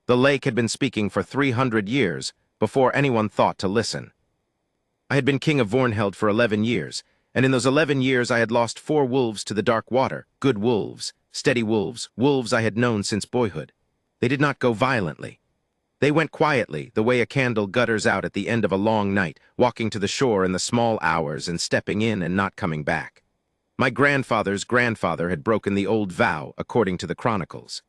The lake had been speaking for 300 years before anyone thought to listen. I had been king of Vornheld for 11 years, and in those 11 years I had lost 4 wolves to the dark water, good wolves, steady wolves, wolves I had known since boyhood. They did not go violently. They went quietly, the way a candle gutters out at the end of a long night, walking to the shore in the small hours and stepping in and not coming back. My grandfather's grandfather had broken the old vow, according to the chronicles.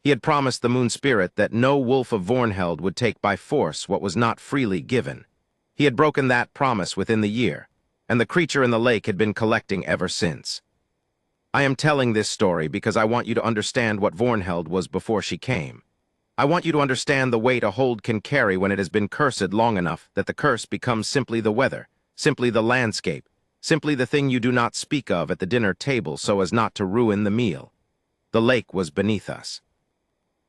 He had promised the moon spirit that no wolf of Vornheld would take by force what was not freely given. He had broken that promise within the year, and the creature in the lake had been collecting ever since. I am telling this story because I want you to understand what Vornheld was before she came. I want you to understand the weight a hold can carry when it has been cursed long enough that the curse becomes simply the weather, simply the landscape, simply the thing you do not speak of at the dinner table so as not to ruin the meal. The lake was beneath us.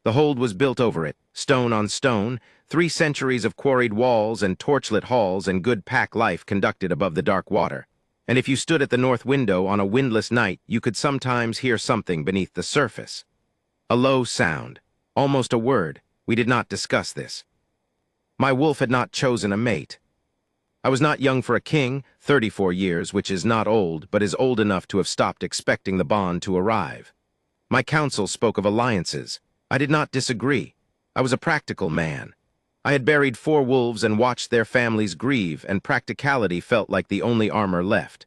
The hold was built over it, stone on stone, 3 centuries of quarried walls and torchlit halls and good pack life conducted above the dark water. And if you stood at the north window on a windless night, you could sometimes hear something beneath the surface. A low sound, almost a word. We did not discuss this. My wolf had not chosen a mate. I was not young for a king, 34 years, which is not old, but is old enough to have stopped expecting the bond to arrive. My council spoke of alliances. I did not disagree. I was a practical man. I had buried 4 wolves and watched their families grieve, and practicality felt like the only armor left.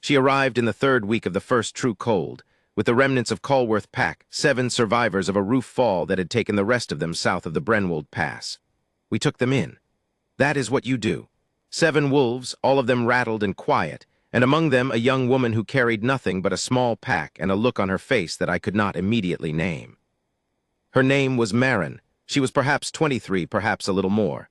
She arrived in the 3rd week of the first true cold, with the remnants of Colworth Pack, 7 survivors of a roof fall that had taken the rest of them south of the Brenwold Pass. We took them in. That is what you do. 7 wolves, all of them rattled and quiet, and among them a young woman who carried nothing but a small pack and a look on her face that I could not immediately name. Her name was Marin. She was perhaps 23, perhaps a little more.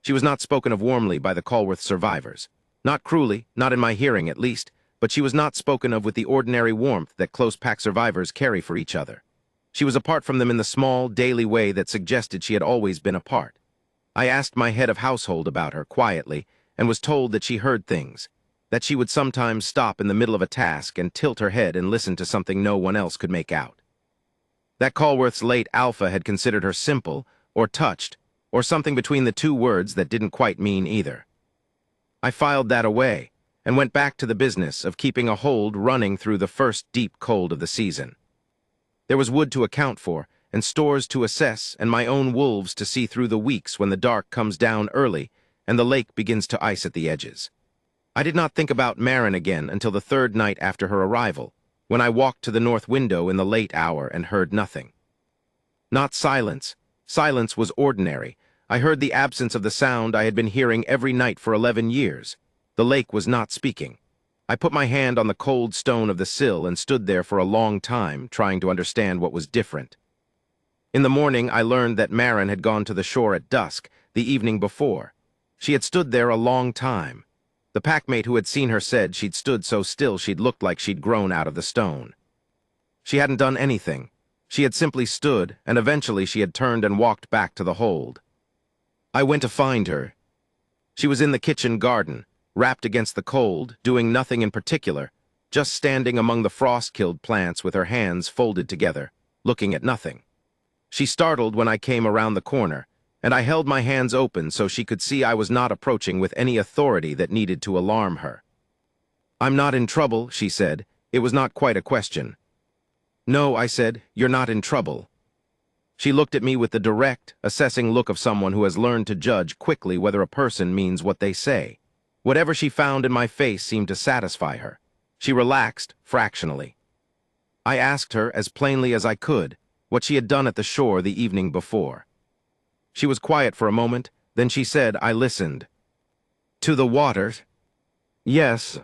She was not spoken of warmly by the Colworth survivors. Not cruelly, not in my hearing at least, but she was not spoken of with the ordinary warmth that close pack survivors carry for each other. She was apart from them in the small, daily way that suggested she had always been apart. I asked my head of household about her quietly, and was told that she heard things, that she would sometimes stop in the middle of a task and tilt her head and listen to something no one else could make out. That Colworth's late Alpha had considered her simple, or touched, or something between the 2 words that didn't quite mean either. I filed that away, and went back to the business of keeping a hold running through the first deep cold of the season. There was wood to account for, and stores to assess, and my own wolves to see through the weeks when the dark comes down early and the lake begins to ice at the edges. I did not think about Marin again until the 3rd night after her arrival, when I walked to the north window in the late hour and heard nothing. Not silence. Silence was ordinary. I heard the absence of the sound I had been hearing every night for 11 years. The lake was not speaking. I put my hand on the cold stone of the sill and stood there for a long time, trying to understand what was different. In the morning, I learned that Marin had gone to the shore at dusk, the evening before. She had stood there a long time. The packmate who had seen her said she'd stood so still she'd looked like she'd grown out of the stone. She hadn't done anything. She had simply stood, and eventually she had turned and walked back to the hold. I went to find her. She was in the kitchen garden, wrapped against the cold, doing nothing in particular, just standing among the frost-killed plants with her hands folded together, looking at nothing. She startled when I came around the corner, and I held my hands open so she could see I was not approaching with any authority that needed to alarm her. "I'm not in trouble," she said. It was not quite a question. "No," I said, "you're not in trouble." She looked at me with the direct, assessing look of someone who has learned to judge quickly whether a person means what they say. Whatever she found in my face seemed to satisfy her. She relaxed, fractionally. I asked her, as plainly as I could, what she had done at the shore the evening before. She was quiet for a moment, then she said, I listened. "To the water?" "Yes."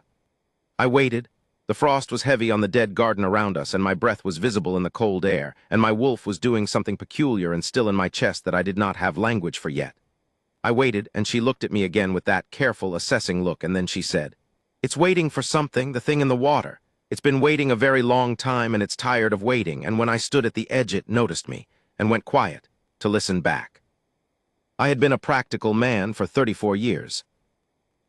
I waited. The frost was heavy on the dead garden around us, and my breath was visible in the cold air, and my wolf was doing something peculiar and still in my chest that I did not have language for yet. I waited, and she looked at me again with that careful, assessing look, and then she said, "It's waiting for something, the thing in the water. It's been waiting a very long time, and it's tired of waiting, and when I stood at the edge it noticed me, and went quiet, to listen back." I had been a practical man for 34 years.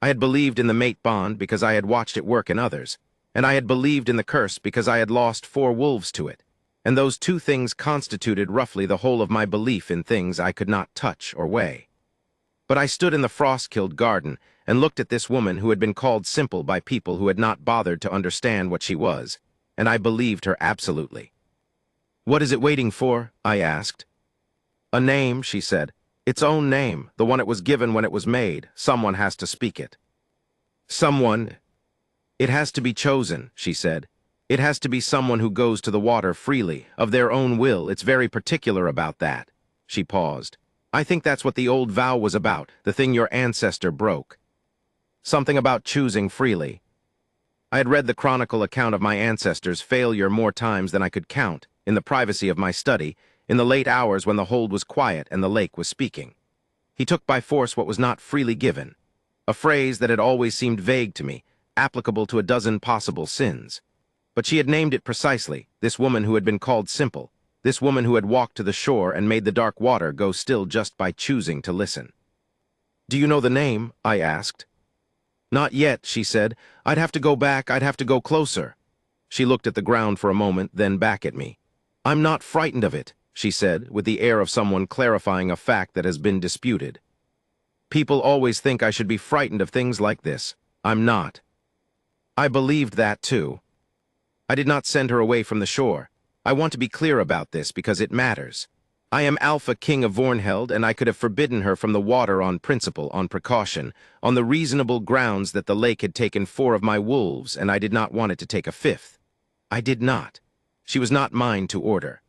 I had believed in the mate bond because I had watched it work in others, and I had believed in the curse because I had lost 4 wolves to it. and those two things constituted roughly the whole of my belief in things I could not touch or weigh. But I stood in the frost-killed garden and looked at this woman who had been called simple by people who had not bothered to understand what she was, and I believed her absolutely. "What is it waiting for?" I asked. "A name," she said. "Its own name, the one it was given when it was made. Someone has to speak it." "Someone? It has to be chosen," she said. "It has to be someone who goes to the water freely, of their own will. It's very particular about that." She paused. "I think that's what the old vow was about, the thing your ancestor broke. Something about choosing freely." I had read the chronicle account of my ancestors' failure more times than I could count, in the privacy of my study, in the late hours when the hold was quiet and the lake was speaking. He took by force what was not freely given, a phrase that had always seemed vague to me, applicable to a dozen possible sins. But she had named it precisely, this woman who had been called simple, this woman who had walked to the shore and made the dark water go still just by choosing to listen. "Do you know the name?" I asked. "Not yet," she said. "I'd have to go back, I'd have to go closer." She looked at the ground for a moment, then back at me. "I'm not frightened of it," she said, with the air of someone clarifying a fact that has been disputed. "People always think I should be frightened of things like this. I'm not." I believed that too. I did not send her away from the shore. I want to be clear about this because it matters. I am Alpha King of Vornheld, and I could have forbidden her from the water on principle, on precaution, on the reasonable grounds that the lake had taken 4 of my wolves, and I did not want it to take a 5th. I did not. She was not mine to order.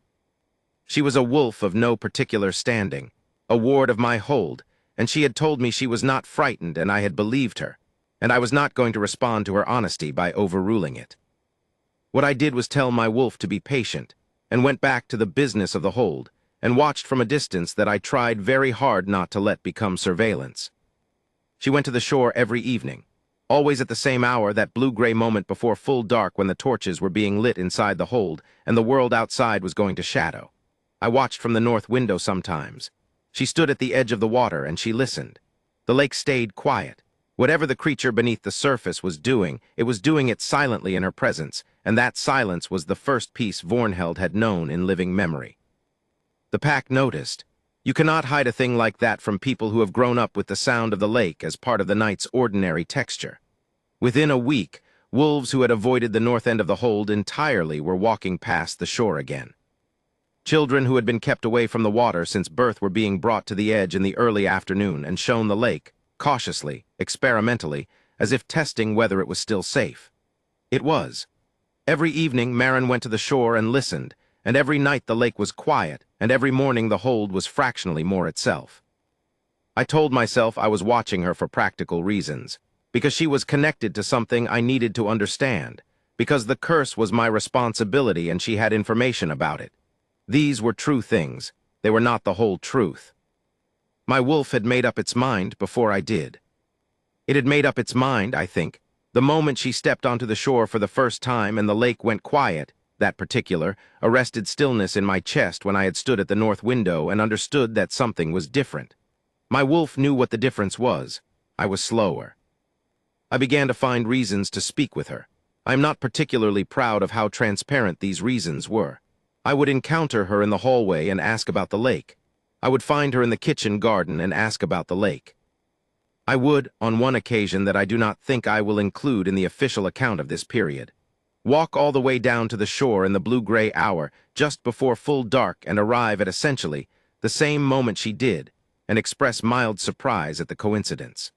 She was a wolf of no particular standing, a ward of my hold, and she had told me she was not frightened, and I had believed her, and I was not going to respond to her honesty by overruling it. What I did was tell my wolf to be patient, and went back to the business of the hold, and watched from a distance that I tried very hard not to let become surveillance. She went to the shore every evening, always at the same hour, that blue-gray moment before full dark when the torches were being lit inside the hold and the world outside was going to shadow. I watched from the north window sometimes. She stood at the edge of the water and she listened. The lake stayed quiet. Whatever the creature beneath the surface was doing, it was doing it silently in her presence, and that silence was the first peace Vornheld had known in living memory. The pack noticed. You cannot hide a thing like that from people who have grown up with the sound of the lake as part of the night's ordinary texture. Within a week, wolves who had avoided the north end of the hold entirely were walking past the shore again. Children who had been kept away from the water since birth were being brought to the edge in the early afternoon and shown the lake, cautiously, experimentally, as if testing whether it was still safe. It was. Every evening, Marin went to the shore and listened, and every night the lake was quiet, and every morning the hold was fractionally more itself. I told myself I was watching her for practical reasons, because she was connected to something I needed to understand, because the curse was my responsibility and she had information about it. These were true things. They were not the whole truth. My wolf had made up its mind before I did. It had made up its mind, I think, the moment she stepped onto the shore for the first time and the lake went quiet, that particular, arrested stillness in my chest when I had stood at the north window and understood that something was different. My wolf knew what the difference was. I was slower. I began to find reasons to speak with her. I am not particularly proud of how transparent these reasons were. I would encounter her in the hallway and ask about the lake. I would find her in the kitchen garden and ask about the lake. I would, on one occasion that I do not think I will include in the official account of this period, walk all the way down to the shore in the blue-gray hour just before full dark and arrive at essentially the same moment she did and express mild surprise at the coincidence.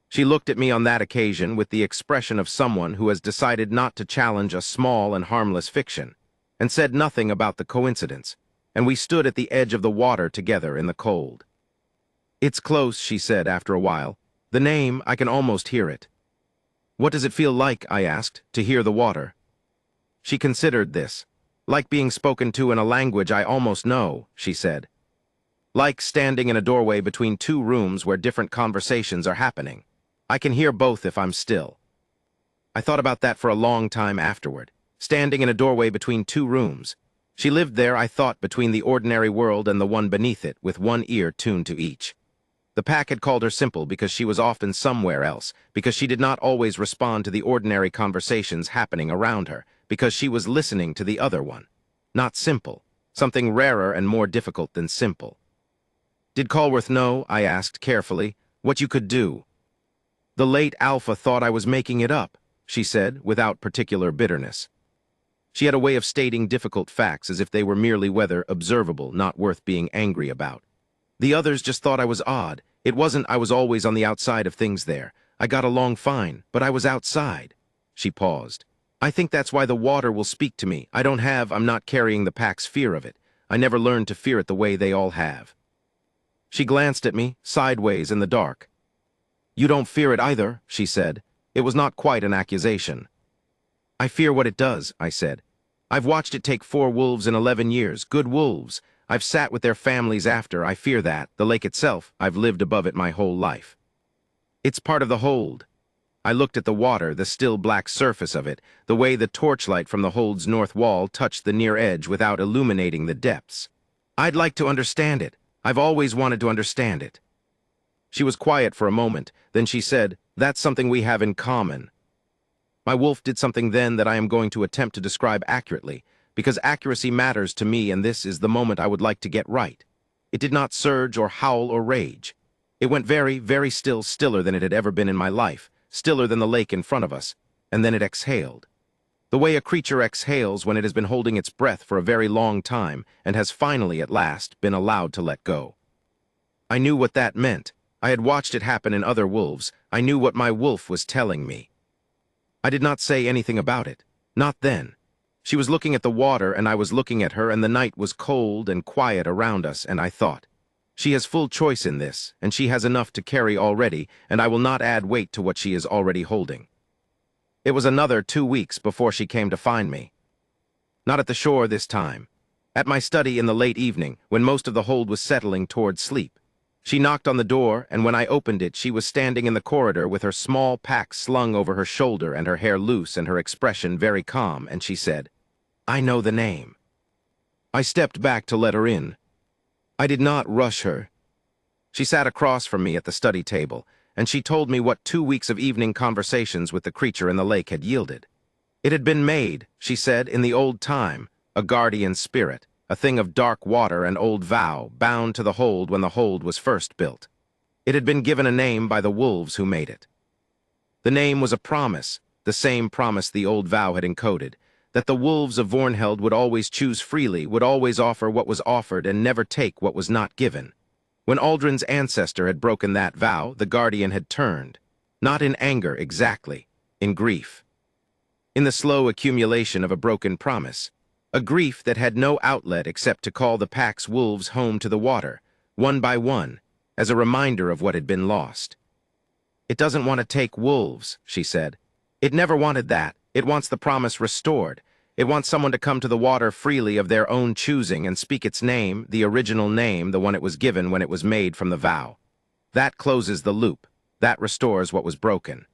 She looked at me on that occasion with the expression of someone who has decided not to challenge a small and harmless fiction, and said nothing about the coincidence, and we stood at the edge of the water together in the cold. "It's close," she said after a while. "The name, I can almost hear it." "What does it feel like," I asked, "to hear the water?" She considered this. "Like being spoken to in a language I almost know," she said. "Like standing in a doorway between 2 rooms where different conversations are happening. I can hear both if I'm still." I thought about that for a long time afterward, standing in a doorway between 2 rooms. She lived there, I thought, between the ordinary world and the one beneath it, with one ear tuned to each. The pack had called her simple because she was often somewhere else, because she did not always respond to the ordinary conversations happening around her, because she was listening to the other one. Not simple. Something rarer and more difficult than simple. Did Callworth know, I asked carefully, what you could do? The late Alpha thought I was making it up, she said, without particular bitterness. She had a way of stating difficult facts as if they were merely whether observable, not worth being angry about. The others just thought I was odd. It wasn't I was always on the outside of things there. I got along fine, but I was outside. She paused. I think that's why the water will speak to me. I'm not carrying the pack's fear of it. I never learned to fear it the way they all have. She glanced at me, sideways in the dark. You don't fear it either, she said. It was not quite an accusation. I fear what it does, I said. I've watched it take 4 wolves in 11 years, good wolves. I've sat with their families after, I fear that. The lake itself, I've lived above it my whole life. It's part of the hold. I looked at the water, the still black surface of it, the way the torchlight from the hold's north wall touched the near edge without illuminating the depths. I'd like to understand it. I've always wanted to understand it. She was quiet for a moment, then she said, That's something we have in common. My wolf did something then that I am going to attempt to describe accurately, because accuracy matters to me, and this is the moment I would like to get right. It did not surge or howl or rage. It went very, very still, stiller than it had ever been in my life, stiller than the lake in front of us, and then it exhaled. The way a creature exhales when it has been holding its breath for a very long time and has finally, at last, been allowed to let go. I knew what that meant. I had watched it happen in other wolves. I knew what my wolf was telling me. I did not say anything about it. Not then. She was looking at the water and I was looking at her, and the night was cold and quiet around us, and I thought, she has full choice in this, and she has enough to carry already, and I will not add weight to what she is already holding. It was another 2 weeks before she came to find me. Not at the shore this time. At my study in the late evening, when most of the hold was settling toward sleep. She knocked on the door, and when I opened it, she was standing in the corridor with her small pack slung over her shoulder and her hair loose and her expression very calm, and she said, I know the name. I stepped back to let her in. I did not rush her. She sat across from me at the study table, and she told me what 2 weeks of evening conversations with the creature in the lake had yielded. It had been made, she said, in the old time, a guardian spirit, a thing of dark water and old vow, bound to the hold when the hold was first built. It had been given a name by the wolves who made it. The name was a promise, the same promise the old vow had encoded, that the wolves of Vornheld would always choose freely, would always offer what was offered and never take what was not given. When Aldrin's ancestor had broken that vow, the guardian had turned, not in anger exactly, in grief. In the slow accumulation of a broken promise, a grief that had no outlet except to call the pack's wolves home to the water, one by one, as a reminder of what had been lost. It doesn't want to take wolves, she said. It never wanted that. It wants the promise restored. It wants someone to come to the water freely of their own choosing and speak its name, the original name, the one it was given when it was made from the vow. That closes the loop. That restores what was broken.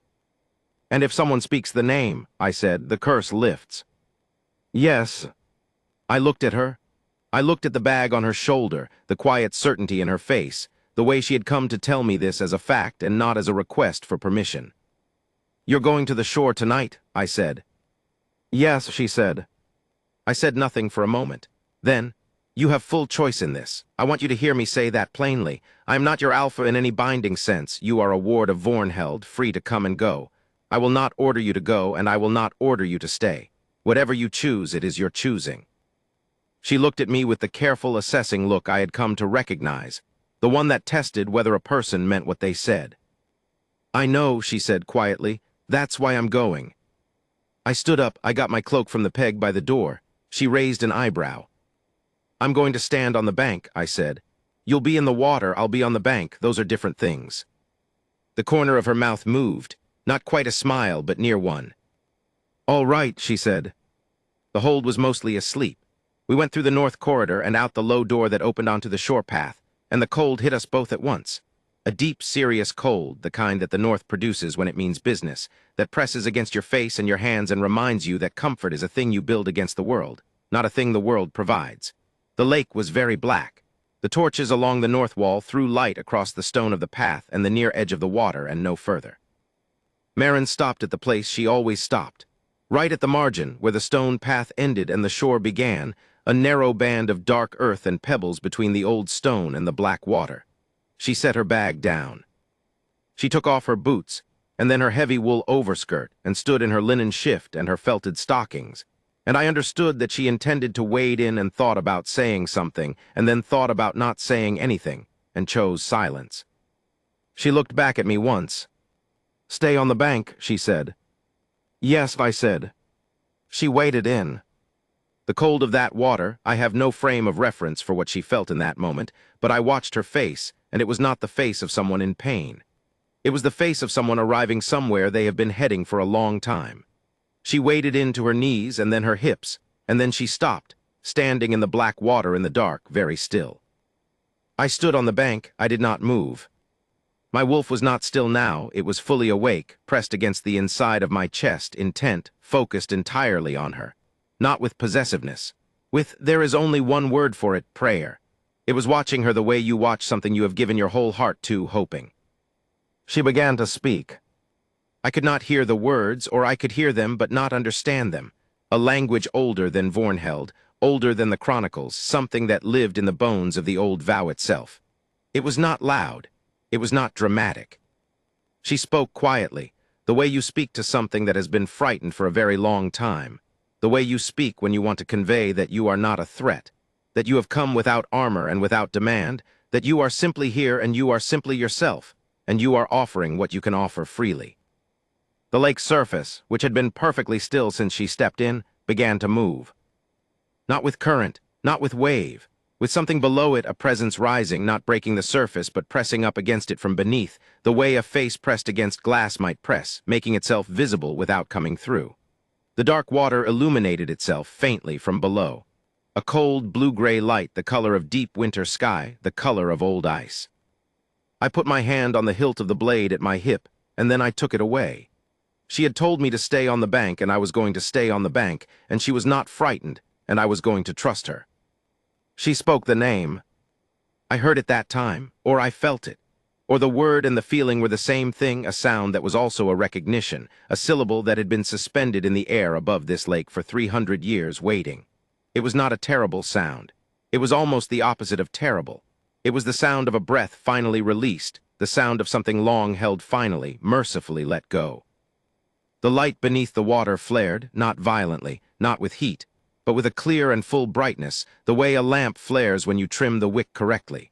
And if someone speaks the name, I said, the curse lifts. Yes. I looked at her. I looked at the bag on her shoulder, the quiet certainty in her face, the way she had come to tell me this as a fact and not as a request for permission. You're going to the shore tonight, I said. Yes, she said. I said nothing for a moment. Then, you have full choice in this. I want you to hear me say that plainly. I am not your alpha in any binding sense. You are a ward of Vornheld, free to come and go. I will not order you to go, and I will not order you to stay. Whatever you choose, it is your choosing. She looked at me with the careful, assessing look I had come to recognize, the one that tested whether a person meant what they said. I know, she said quietly. That's why I'm going. I stood up. I got my cloak from the peg by the door. She raised an eyebrow. I'm going to stand on the bank, I said. You'll be in the water, I'll be on the bank. Those are different things. The corner of her mouth moved, not quite a smile, but near one. All right, she said. The hold was mostly asleep. We went through the north corridor and out the low door that opened onto the shore path, and the cold hit us both at once. A deep, serious cold, the kind that the North produces when it means business, that presses against your face and your hands and reminds you that comfort is a thing you build against the world, not a thing the world provides. The lake was very black. The torches along the north wall threw light across the stone of the path and the near edge of the water and no further. Marin stopped at the place she always stopped. Right at the margin, where the stone path ended and the shore began, a narrow band of dark earth and pebbles between the old stone and the black water. She set her bag down. She took off her boots, and then her heavy wool overskirt, and stood in her linen shift and her felted stockings, and I understood that she intended to wade in and thought about saying something, and then thought about not saying anything, and chose silence. She looked back at me once. "Stay on the bank," she said. "Yes," I said. She waded in. The cold of that water, I have no frame of reference for what she felt in that moment, but I watched her face, and it was not the face of someone in pain. It was the face of someone arriving somewhere they have been heading for a long time. She waded in to her knees and then her hips, and then she stopped, standing in the black water in the dark, very still. I stood on the bank. I did not move. My wolf was not still now. It was fully awake, pressed against the inside of my chest, intent, focused entirely on her. Not with possessiveness. With, there is only one word for it, prayer. It was watching her the way you watch something you have given your whole heart to, hoping. She began to speak. I could not hear the words, or I could hear them but not understand them. A language older than Vornheld, older than the Chronicles, something that lived in the bones of the old vow itself. It was not loud. It was not dramatic. She spoke quietly, the way you speak to something that has been frightened for a very long time, the way you speak when you want to convey that you are not a threat, that you have come without armor and without demand, that you are simply here and you are simply yourself, and you are offering what you can offer freely. The lake's surface, which had been perfectly still since she stepped in, began to move. Not with current, not with wave, with something below it, a presence rising, not breaking the surface but pressing up against it from beneath, the way a face pressed against glass might press, making itself visible without coming through. The dark water illuminated itself faintly from below. A cold blue-gray light, the color of deep winter sky, the color of old ice. I put my hand on the hilt of the blade at my hip, and then I took it away. She had told me to stay on the bank, and I was going to stay on the bank, and she was not frightened, and I was going to trust her. She spoke the name. I heard it that time, or I felt it, or the word and the feeling were the same thing, a sound that was also a recognition, a syllable that had been suspended in the air above this lake for 300 years waiting. It was not a terrible sound. It was almost the opposite of terrible. It was the sound of a breath finally released, the sound of something long held finally, mercifully let go. The light beneath the water flared, not violently, not with heat, but with a clear and full brightness, the way a lamp flares when you trim the wick correctly.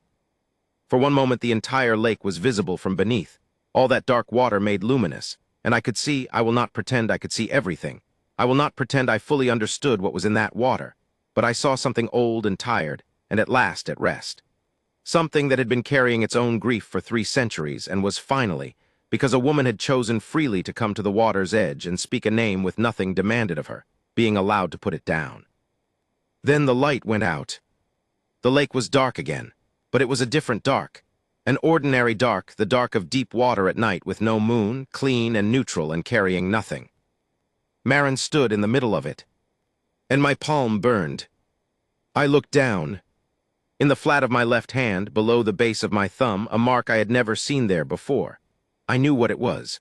For one moment the entire lake was visible from beneath. All that dark water made luminous, and I could see. I will not pretend I could see everything. I will not pretend I fully understood what was in that water, but I saw something old and tired, and at last at rest. Something that had been carrying its own grief for 3 centuries and was finally, because a woman had chosen freely to come to the water's edge and speak a name with nothing demanded of her, being allowed to put it down. Then the light went out. The lake was dark again, but it was a different dark. An ordinary dark, the dark of deep water at night with no moon, clean and neutral and carrying nothing. Maren stood in the middle of it, and my palm burned. I looked down. In the flat of my left hand, below the base of my thumb, a mark I had never seen there before. I knew what it was.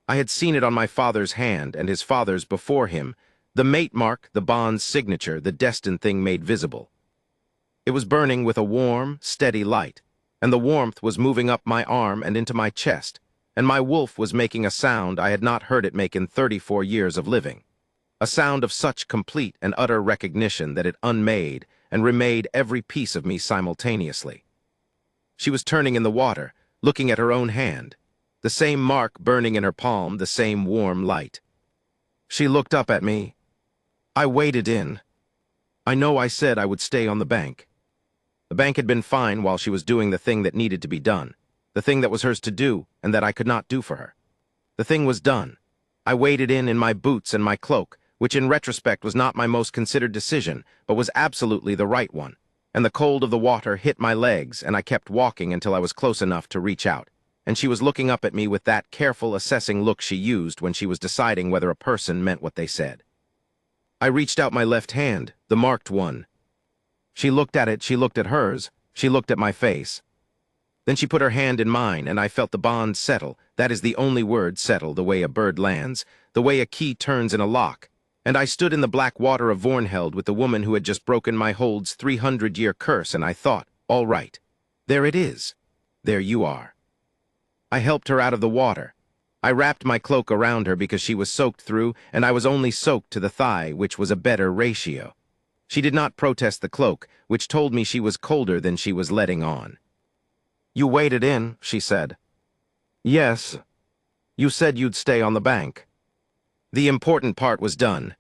I had seen it on my father's hand and his father's before him, the mate mark, the bond's signature, the destined thing made visible. It was burning with a warm, steady light, and the warmth was moving up my arm and into my chest, and my wolf was making a sound I had not heard it make in 34 years of living. A sound of such complete and utter recognition that it unmade and remade every piece of me simultaneously. She was turning in the water, looking at her own hand, the same mark burning in her palm, the same warm light. She looked up at me. I waded in. I know I said I would stay on the bank. The bank had been fine while she was doing the thing that needed to be done, the thing that was hers to do and that I could not do for her. The thing was done. I waded in my boots and my cloak, which in retrospect was not my most considered decision, but was absolutely the right one, and the cold of the water hit my legs, and I kept walking until I was close enough to reach out, and she was looking up at me with that careful, assessing look she used when she was deciding whether a person meant what they said. I reached out my left hand, the marked one. She looked at it, she looked at hers, she looked at my face. Then she put her hand in mine, and I felt the bond settle. That is the only word, settle, the way a bird lands, the way a key turns in a lock. And I stood in the black water of Vornheld with the woman who had just broken my hold's 300-year curse, and I thought, all right, there it is. There you are. I helped her out of the water. I wrapped my cloak around her because she was soaked through, and I was only soaked to the thigh, which was a better ratio. She did not protest the cloak, which told me she was colder than she was letting on. "You waded in," she said. "Yes. You said you'd stay on the bank." The important part was done.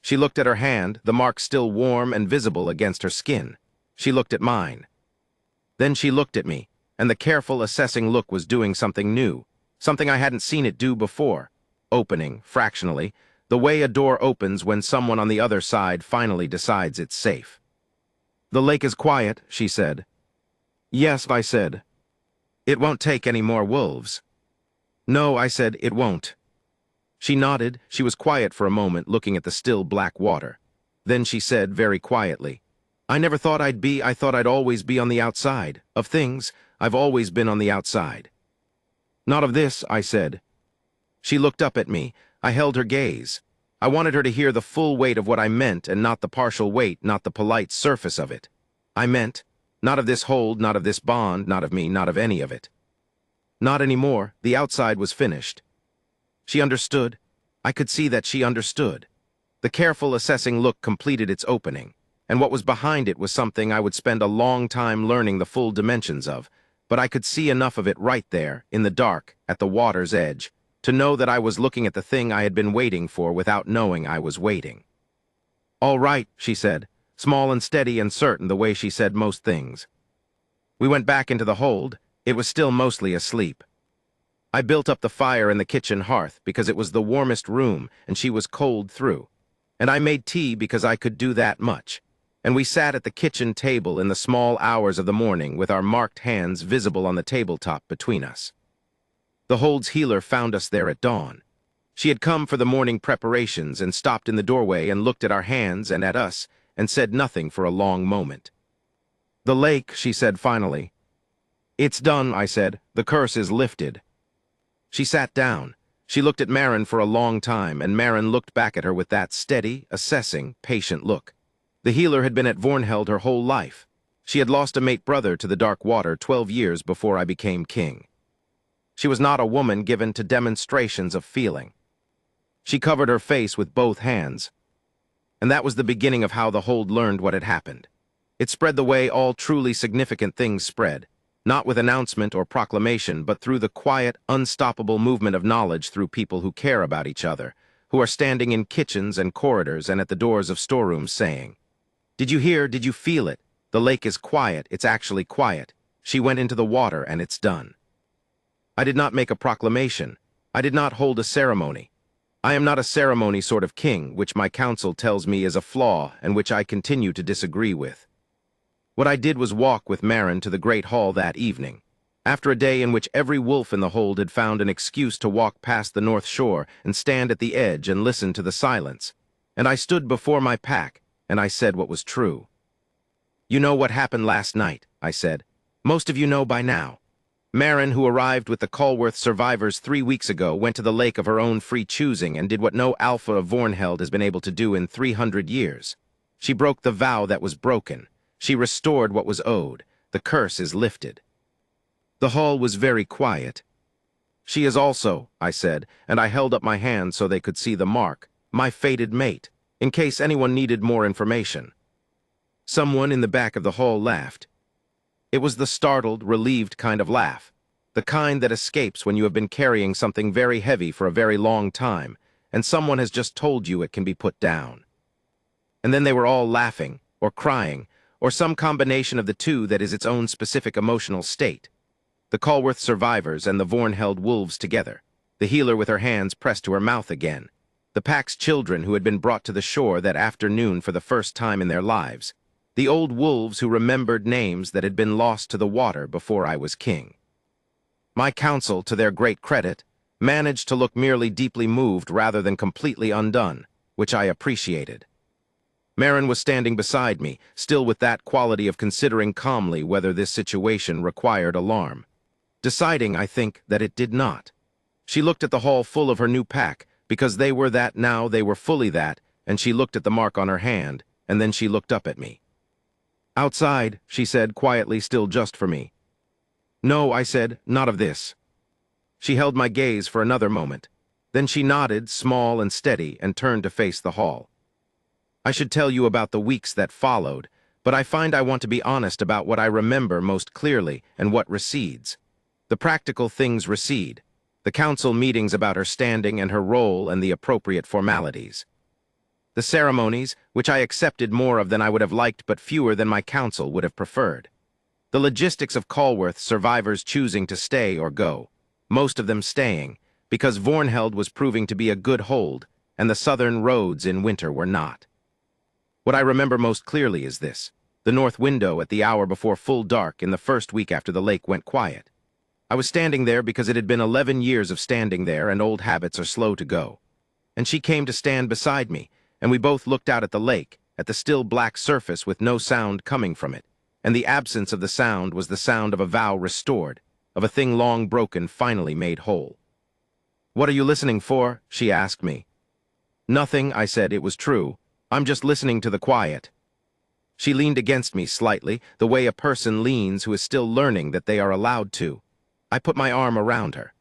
She looked at her hand, the mark still warm and visible against her skin. She looked at mine. Then she looked at me, and the careful, assessing look was doing something new, something I hadn't seen it do before, opening, fractionally, the way a door opens when someone on the other side finally decides it's safe. "The lake is quiet," she said. "Yes," I said. "It won't take any more wolves." "No," I said, "it won't." She nodded. She was quiet for a moment, looking at the still black water. Then she said very quietly, I thought I'd always be on the outside. Of things, I've always been on the outside." "Not of this," I said. She looked up at me. I held her gaze. I wanted her to hear the full weight of what I meant and not the partial weight, not the polite surface of it. I meant, not of this hold, not of this bond, not of me, not of any of it. Not anymore. The outside was finished. She understood. I could see that she understood. The careful, assessing look completed its opening, and what was behind it was something I would spend a long time learning the full dimensions of, but I could see enough of it right there, in the dark, at the water's edge, to know that I was looking at the thing I had been waiting for without knowing I was waiting. "All right," she said, small and steady and certain the way she said most things. We went back into the hold. It was still mostly asleep. I built up the fire in the kitchen hearth because it was the warmest room and she was cold through, and I made tea because I could do that much, and we sat at the kitchen table in the small hours of the morning with our marked hands visible on the tabletop between us. The hold's healer found us there at dawn. She had come for the morning preparations and stopped in the doorway and looked at our hands and at us and said nothing for a long moment. "The lake," she said finally. "It's done," I said. "The curse is lifted." She sat down. She looked at Maren for a long time, and Maren looked back at her with that steady, assessing, patient look. The healer had been at Vornheld her whole life. She had lost a mate brother to the dark water 12 years before I became king. She was not a woman given to demonstrations of feeling. She covered her face with both hands. And that was the beginning of how the hold learned what had happened. It spread the way all truly significant things spread, not with announcement or proclamation, but through the quiet, unstoppable movement of knowledge through people who care about each other, who are standing in kitchens and corridors and at the doors of storerooms saying, "Did you hear? Did you feel it? The lake is quiet. It's actually quiet. She went into the water and it's done." I did not make a proclamation. I did not hold a ceremony. I am not a ceremony sort of king, which my council tells me is a flaw and which I continue to disagree with. What I did was walk with Maren to the great hall that evening, after a day in which every wolf in the hold had found an excuse to walk past the north shore and stand at the edge and listen to the silence, and I stood before my pack, and I said what was true. "You know what happened last night," I said. "Most of you know by now. Maren, who arrived with the Colworth survivors 3 weeks ago, went to the lake of her own free choosing and did what no alpha of Vornheld has been able to do in 300 years. She broke the vow that was broken. She restored what was owed. The curse is lifted." The hall was very quiet. "She is also," I said, and I held up my hand so they could see the mark, "my fated mate, in case anyone needed more information." Someone in the back of the hall laughed. It was the startled, relieved kind of laugh, the kind that escapes when you have been carrying something very heavy for a very long time, and someone has just told you it can be put down. And then they were all laughing, or crying, or some combination of the two that is its own specific emotional state. The Colworth survivors and the Vornheld wolves together, the healer with her hands pressed to her mouth again, the pack's children who had been brought to the shore that afternoon for the first time in their lives, the old wolves who remembered names that had been lost to the water before I was king. My council, to their great credit, managed to look merely deeply moved rather than completely undone, which I appreciated. Maren was standing beside me, still with that quality of considering calmly whether this situation required alarm. Deciding, I think, that it did not. She looked at the hall full of her new pack, because they were that now, they were fully that, and she looked at the mark on her hand, and then she looked up at me. "Outside," she said quietly, still just for me. "No," I said, "not of this." She held my gaze for another moment. Then she nodded, small and steady, and turned to face the hall. I should tell you about the weeks that followed, but I find I want to be honest about what I remember most clearly and what recedes. The practical things recede. The council meetings about her standing and her role and the appropriate formalities. The ceremonies, which I accepted more of than I would have liked but fewer than my council would have preferred. The logistics of Calworth survivors choosing to stay or go, most of them staying, because Vornheld was proving to be a good hold, and the southern roads in winter were not. What I remember most clearly is this: the north window at the hour before full dark in the first week after the lake went quiet. I was standing there because it had been 11 years of standing there, and old habits are slow to go. And she came to stand beside me, and we both looked out at the lake, at the still black surface with no sound coming from it, and the absence of the sound was the sound of a vow restored, of a thing long broken finally made whole. "What are you listening for?" she asked me. "Nothing," I said. It was true. "I'm just listening to the quiet." She leaned against me slightly, the way a person leans who is still learning that they are allowed to. I put my arm around her.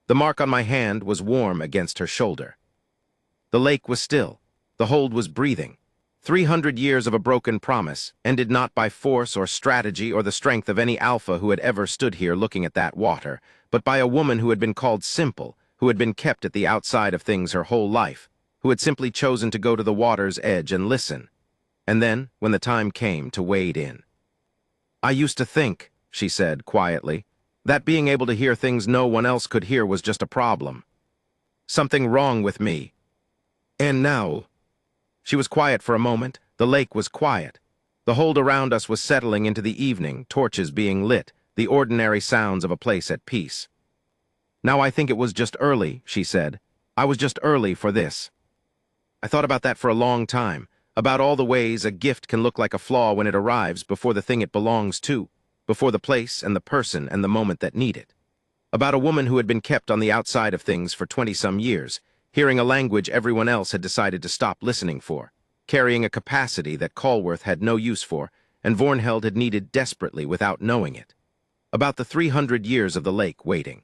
The mark on my hand was warm against her shoulder. The lake was still. The hold was breathing. 300 years of a broken promise, ended not by force or strategy or the strength of any alpha who had ever stood here looking at that water, but by a woman who had been called simple, who had been kept at the outside of things her whole life, who had simply chosen to go to the water's edge and listen, and then, when the time came, to wade in. "I used to think," she said quietly, "that being able to hear things no one else could hear was just a problem. Something wrong with me. And now—" She was quiet for a moment. The lake was quiet. The hold around us was settling into the evening, torches being lit, the ordinary sounds of a place at peace. "Now I think it was just early," she said. "I was just early for this." I thought about that for a long time, about all the ways a gift can look like a flaw when it arrives before the thing it belongs to, before the place and the person and the moment that need it. About a woman who had been kept on the outside of things for 20-some years, hearing a language everyone else had decided to stop listening for, carrying a capacity that Calworth had no use for, and Vornheld had needed desperately without knowing it. About the 300 years of the lake waiting.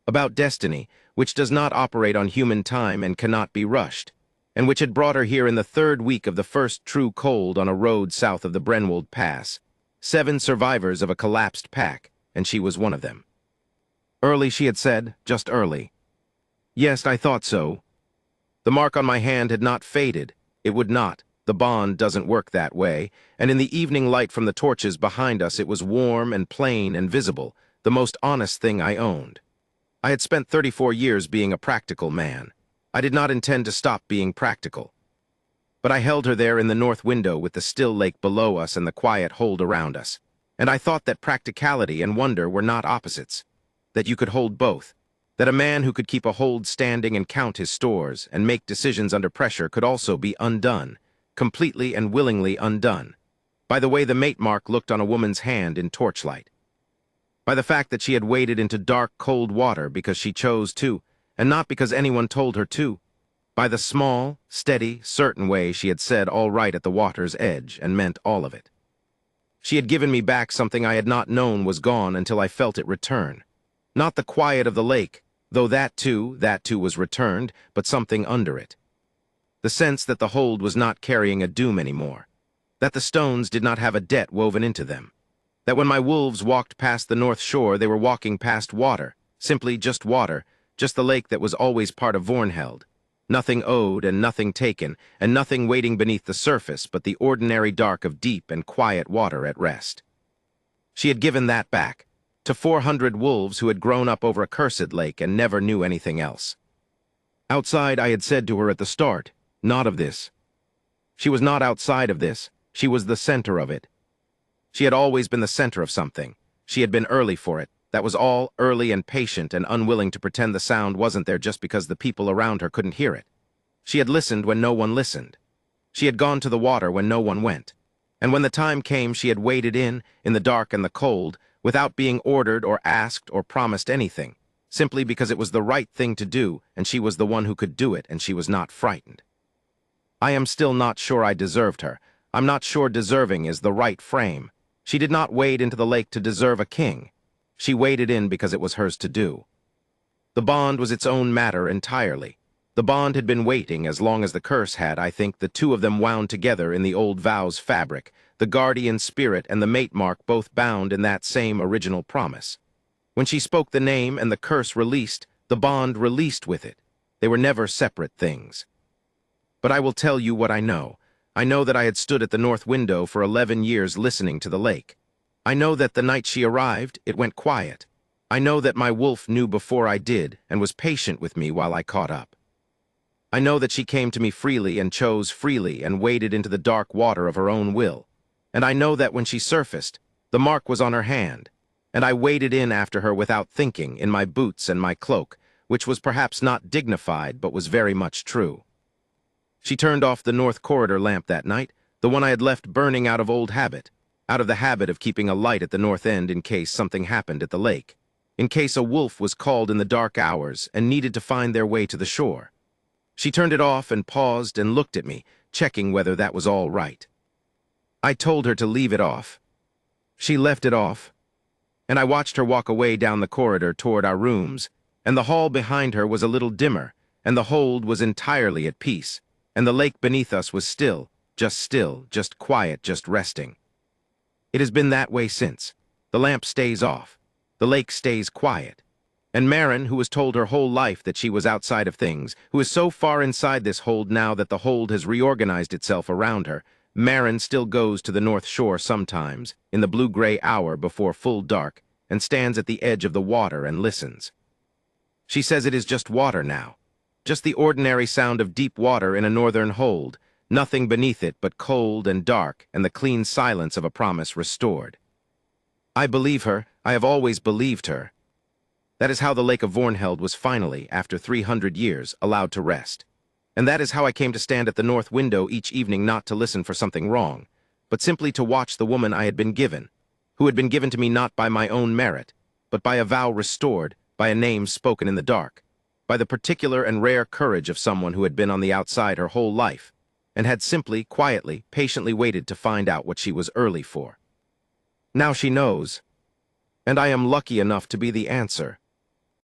About destiny, which does not operate on human time and cannot be rushed, and which had brought her here in the third week of the first true cold on a road south of the Brenwold Pass. 7 survivors of a collapsed pack, and she was one of them. Early, she had said, just early. Yes, I thought so. The mark on my hand had not faded. It would not. The bond doesn't work that way, and in the evening light from the torches behind us it was warm and plain and visible, the most honest thing I owned. I had spent 34 years being a practical man. I did not intend to stop being practical. But I held her there in the north window with the still lake below us and the quiet hold around us, and I thought that practicality and wonder were not opposites, that you could hold both, that a man who could keep a hold standing and count his stores and make decisions under pressure could also be undone, completely and willingly undone, by the way the mate mark looked on a woman's hand in torchlight, by the fact that she had waded into dark, cold water because she chose to, and not because anyone told her to, by the small, steady, certain way she had said all right at the water's edge and meant all of it. She had given me back something I had not known was gone until I felt it return. Not the quiet of the lake, though that too was returned, but something under it. The sense that the hold was not carrying a doom anymore, that the stones did not have a debt woven into them, that when my wolves walked past the north shore they were walking past water, simply just water, just the lake that was always part of Vornheld. Nothing owed and nothing taken, and nothing waiting beneath the surface but the ordinary dark of deep and quiet water at rest. She had given that back, to 400 wolves who had grown up over a cursed lake and never knew anything else. Outside, I had said to her at the start, not of this. She was not outside of this, she was the center of it. She had always been the center of something. She had been early for it. That was all, early and patient and unwilling to pretend the sound wasn't there just because the people around her couldn't hear it. She had listened when no one listened. She had gone to the water when no one went. And when the time came, she had waded in the dark and the cold, without being ordered or asked or promised anything, simply because it was the right thing to do, and she was the one who could do it, and she was not frightened. I am still not sure I deserved her. I'm not sure deserving is the right frame. She did not wade into the lake to deserve a king. She waded in because it was hers to do. The bond was its own matter entirely. The bond had been waiting as long as the curse had. I think the two of them wound together in the old vows fabric, the guardian spirit and the mate mark both bound in that same original promise. When she spoke the name and the curse released, the bond released with it. They were never separate things. But I will tell you what I know. I know that I had stood at the north window for 11 years listening to the lake. I know that the night she arrived, it went quiet. I know that my wolf knew before I did and was patient with me while I caught up. I know that she came to me freely and chose freely and waded into the dark water of her own will. And I know that when she surfaced, the mark was on her hand, and I waded in after her without thinking, in my boots and my cloak, which was perhaps not dignified but was very much true. She turned off the north corridor lamp that night, the one I had left burning out of old habit, out of the habit of keeping a light at the north end in case something happened at the lake, in case a wolf was called in the dark hours and needed to find their way to the shore. She turned it off and paused and looked at me, checking whether that was all right. I told her to leave it off. She left it off, and I watched her walk away down the corridor toward our rooms, and the hall behind her was a little dimmer, and the hold was entirely at peace, and the lake beneath us was still, just quiet, just resting. It has been that way since. The lamp stays off. The lake stays quiet. And Marin, who was told her whole life that she was outside of things, who is so far inside this hold now that the hold has reorganized itself around her, Marin still goes to the north shore sometimes, in the blue-gray hour before full dark, and stands at the edge of the water and listens. She says it is just water now, just the ordinary sound of deep water in a northern hold, nothing beneath it but cold and dark and the clean silence of a promise restored. I believe her. I have always believed her. That is how the Lake of Vornheld was finally, after 300 years, allowed to rest. And that is how I came to stand at the north window each evening, not to listen for something wrong, but simply to watch the woman I had been given, who had been given to me not by my own merit, but by a vow restored, by a name spoken in the dark, by the particular and rare courage of someone who had been on the outside her whole life, and had simply, quietly, patiently waited to find out what she was early for. Now she knows, and I am lucky enough to be the answer.